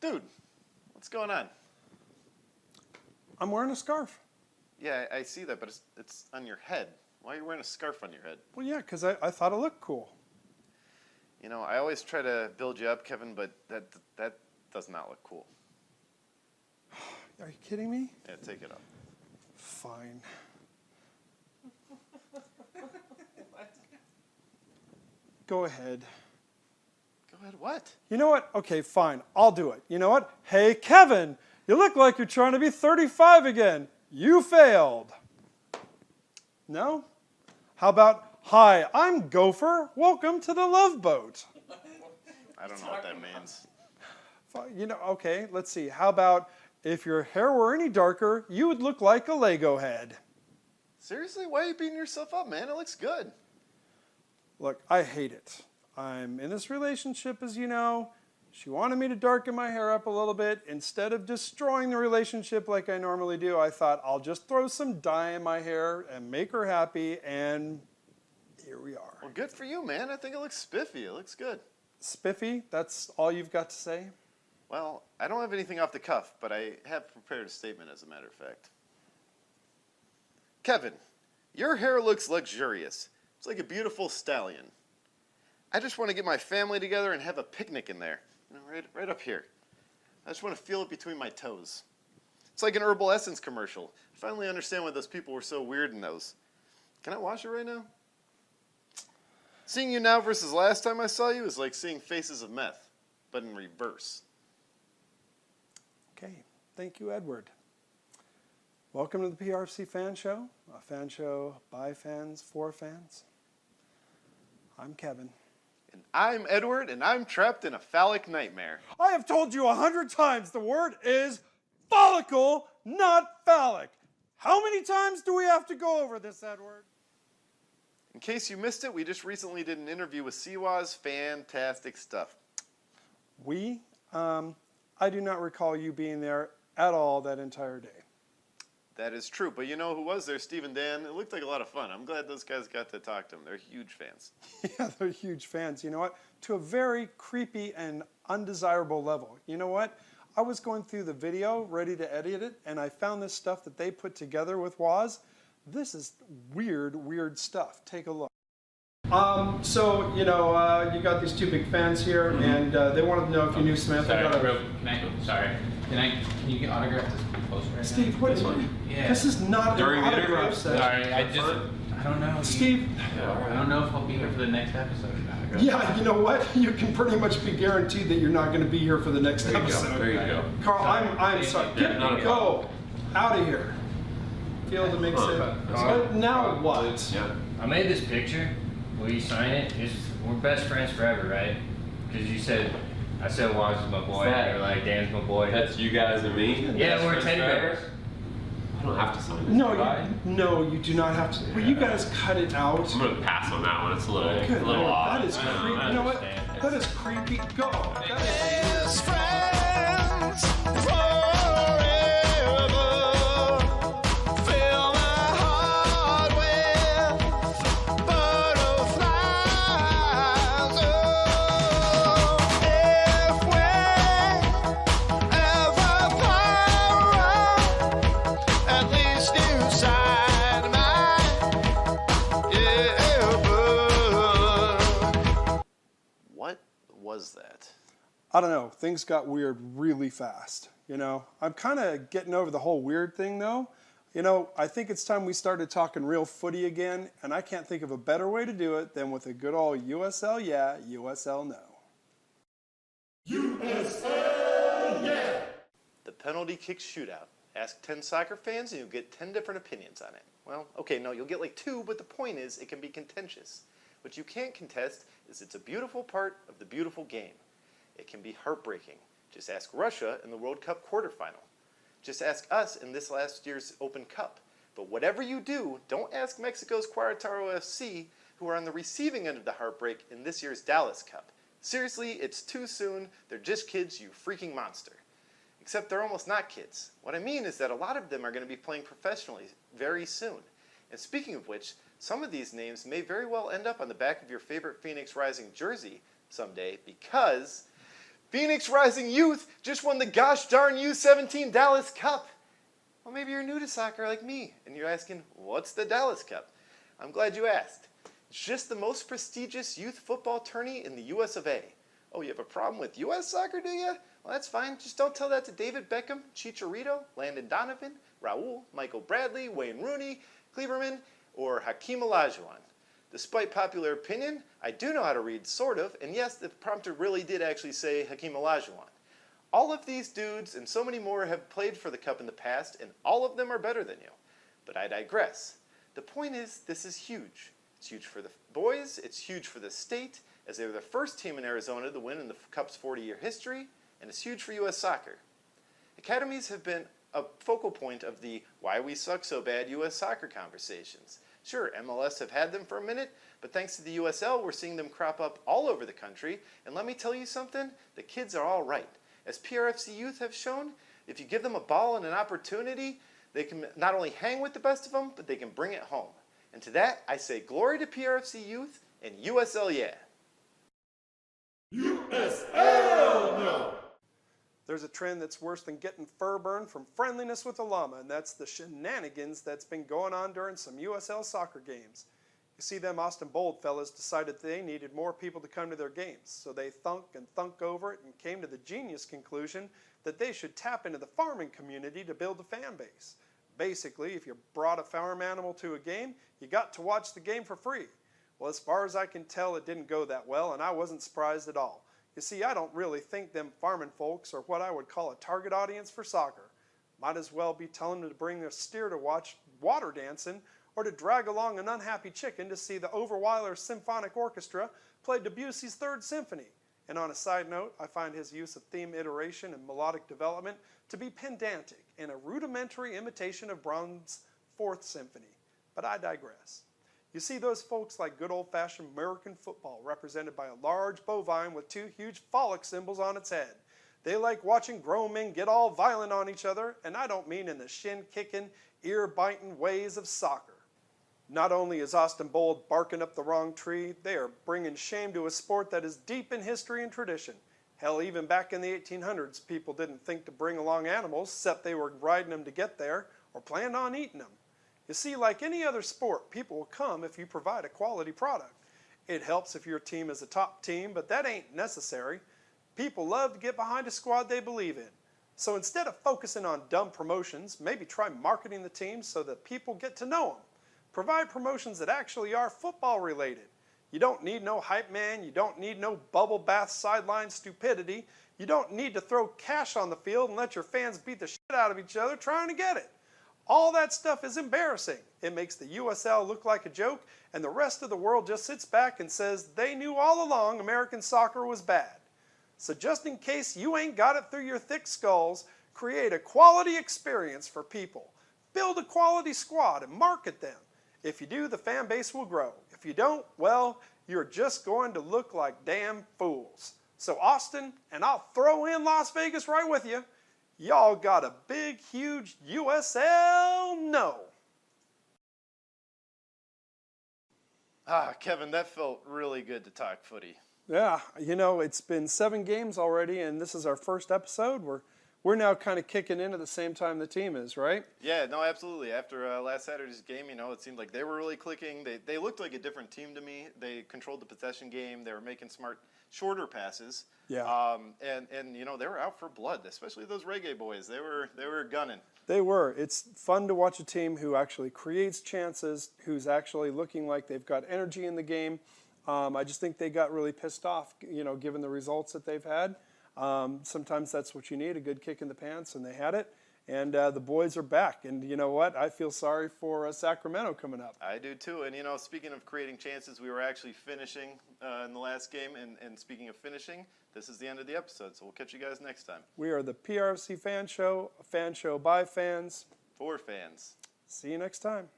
Dude, what's going on? I'm wearing a scarf. Yeah, I see that, but it's on your head. Why are you wearing a scarf on your head? Well, yeah, because I thought it looked cool. You know, I always try to build you up, Kevin, but that does not look cool. Are you kidding me? Yeah, take it off. Fine. Go ahead. Go ahead, what? You know what? Okay, fine. I'll do it. You know what? Hey, Kevin, you look like you're trying to be 35 again. You failed. No? How about, hi, I'm Gopher. Welcome to the Love Boat. I don't know what that means. You know, okay, let's see. How about, if your hair were any darker, you would look like a Lego head. Seriously? Why are you beating yourself up, man? It looks good. Look, I hate it. I'm in this relationship, as you know. She wanted me to darken my hair up a little bit. Instead of destroying the relationship like I normally do, I thought I'll just throw some dye in my hair and make her happy, and here we are. Well, good for you, man. I think it looks spiffy. It looks good. Spiffy? That's all you've got to say? Well, I don't have anything off the cuff, but I have prepared a statement, as a matter of fact. Kevin, your hair looks luxurious. It's like a beautiful stallion. I just want to get my family together and have a picnic in there. You know, right up here. I just want to feel it between my toes. It's like an Herbal Essence commercial. I finally understand why those people were so weird in those. Can I wash it right now? Seeing you now versus last time I saw you is like seeing Faces of Meth, but in reverse. Okay, thank you, Edward. Welcome to the PRFC Fan Show, a fan show by fans for fans. I'm Kevin. And I'm Edward, and I'm trapped in a phallic nightmare. I have told you 100 times the word is follicle, not phallic. How many times do we have to go over this, Edward? In case you missed it, we just recently did an interview with Woz. Fantastic stuff. I do not recall you being there at all that entire day. That is true, but you know who was there? Steve and Dan. It looked like a lot of fun. I'm glad those guys got to talk to them. They're huge fans. Yeah, they're huge fans. You know what? To a very creepy and undesirable level. You know what? I was going through the video, ready to edit it, and I found this stuff that they put together with Woz. This is weird stuff. Take a look. So, you know, you got these two big fans here, and they wanted to know if you knew Samantha. Can you get autographed this poster right Steve, now? what is it? Yeah. This is not an autograph session. Sorry, I don't know. Steve. I don't know if I'll be here for the next episode. Yeah, you know what? You can pretty much be guaranteed that you're not going to be here for the next episode. There you go. Carl, I'm sorry. Go out of here. Feel to make sense. But now what? Yeah. I made this picture. Will you sign it? We're best friends forever, right? Because I said Woz is my boy, and you're like, Dan's my boy. That's you guys and me? Yeah, we're teddy bears. I don't have to sign this. No, you do not have to. Well, you guys cut it out. I'm going to pass on that one. It's a little Lord, odd. that is creepy. You know what? That is creepy. Go. That is friends forever. Fill my heart with butterflies. Oh, if we ever quarrel, at least you sign mine. Yeah, but What was that? I don't know. Things got weird really fast. You know, I'm kind of getting over the whole weird thing, though. You know, I think it's time we started talking real footy again, and I can't think of a better way to do it than with a good old USL Yeah, USL No. USL Yeah. The penalty kick shootout. Ask 10 soccer fans and you'll get 10 different opinions on it. Well, okay, no, you'll get like 2, but the point is it can be contentious. What you can't contest is it's a beautiful part of the beautiful game. It can be heartbreaking. Just ask Russia in the World Cup quarterfinal. Just ask us in this last year's Open Cup. But whatever you do, don't ask Mexico's Querétaro FC, who are on the receiving end of the heartbreak in this year's Dallas Cup. Seriously, it's too soon. They're just kids, you freaking monster. Except they're almost not kids. What I mean is that a lot of them are going to be playing professionally very soon. And speaking of which, some of these names may very well end up on the back of your favorite Phoenix Rising jersey someday because Phoenix Rising Youth just won the gosh darn U17 Dallas Cup. Well, maybe you're new to soccer like me, and you're asking, what's the Dallas Cup? I'm glad you asked. It's just the most prestigious youth football tourney in the US of A. Oh, you have a problem with US soccer, do you? Well, that's fine. Just don't tell that to David Beckham, Chicharito, Landon Donovan, Raul, Michael Bradley, Wayne Rooney, Kleberman, or Hakeem Olajuwon. Despite popular opinion, I do know how to read, sort of, and yes, the prompter really did actually say Hakeem Olajuwon. All of these dudes and so many more have played for the Cup in the past, and all of them are better than you. But I digress. The point is, this is huge. It's huge for the boys, it's huge for the state, as they were the first team in Arizona to win in the Cup's 40-year history, and it's huge for U.S. soccer. Academies have been a focal point of the why we suck so bad U.S. soccer conversations. Sure, MLS have had them for a minute, but thanks to the USL, we're seeing them crop up all over the country, and let me tell you something, the kids are all right. As PRFC youth have shown, if you give them a ball and an opportunity, they can not only hang with the best of them, but they can bring it home. And to that, I say glory to PRFC youth and USL Yeah. USL No. There's a trend that's worse than getting fur burned from friendliness with a llama, and that's the shenanigans that's been going on during some USL soccer games. You see, them Austin Bold fellas decided they needed more people to come to their games, so they thunk and thunk over it and came to the genius conclusion that they should tap into the farming community to build a fan base. Basically, if you brought a farm animal to a game, you got to watch the game for free. Well, as far as I can tell, it didn't go that well, and I wasn't surprised at all. You see, I don't really think them farming folks are what I would call a target audience for soccer. Might as well be telling them to bring their steer to watch water dancing, or to drag along an unhappy chicken to see the Overweiler Symphonic Orchestra play Debussy's Third Symphony. And on a side note, I find his use of theme iteration and melodic development to be pedantic and a rudimentary imitation of Brahms' Fourth Symphony. But I digress. You see, those folks like good old-fashioned American football represented by a large bovine with two huge phallic symbols on its head. They like watching grown men get all violent on each other, and I don't mean in the shin-kicking, ear-biting ways of soccer. Not only is Austin Bold barking up the wrong tree, they are bringing shame to a sport that is deep in history and tradition. Hell, even back in the 1800s, people didn't think to bring along animals, except they were riding them to get there, or planned on eating them. You see, like any other sport, people will come if you provide a quality product. It helps if your team is a top team, but that ain't necessary. People love to get behind a squad they believe in. So instead of focusing on dumb promotions, maybe try marketing the team so that people get to know them. Provide promotions that actually are football related. You don't need no hype man, you don't need no bubble bath sideline stupidity, you don't need to throw cash on the field and let your fans beat the shit out of each other trying to get it. All that stuff is embarrassing. It makes the USL look like a joke, and the rest of the world just sits back and says they knew all along American soccer was bad. So just in case you ain't got it through your thick skulls, create a quality experience for people. Build a quality squad and market them. If you do, the fan base will grow. If you don't, well, you're just going to look like damn fools. So Austin, and I'll throw in Las Vegas right with you, y'all got a big, huge USL no. Kevin, that felt really good to talk footy. Yeah, you know, it's been 7 games already, and this is our first episode. We're now kind of kicking in at the same time the team is, right? Yeah, no, absolutely. After last Saturday's game, you know, it seemed like they were really clicking. They looked like a different team to me. They controlled the possession game. They were making smart, shorter passes. Yeah. And you know, they were out for blood, especially those reggae boys. They were gunning. They were. It's fun to watch a team who actually creates chances, who's actually looking like they've got energy in the game. I just think they got really pissed off, you know, given the results that they've had. Sometimes that's what you need, a good kick in the pants, and they had it. And the boys are back. And you know what? I feel sorry for Sacramento coming up. I do too. And you know, speaking of creating chances, we were actually finishing in the last game. And speaking of finishing, this is the end of the episode. So we'll catch you guys next time. We are the PRFC Fan Show, a fan show by fans. For fans. See you next time.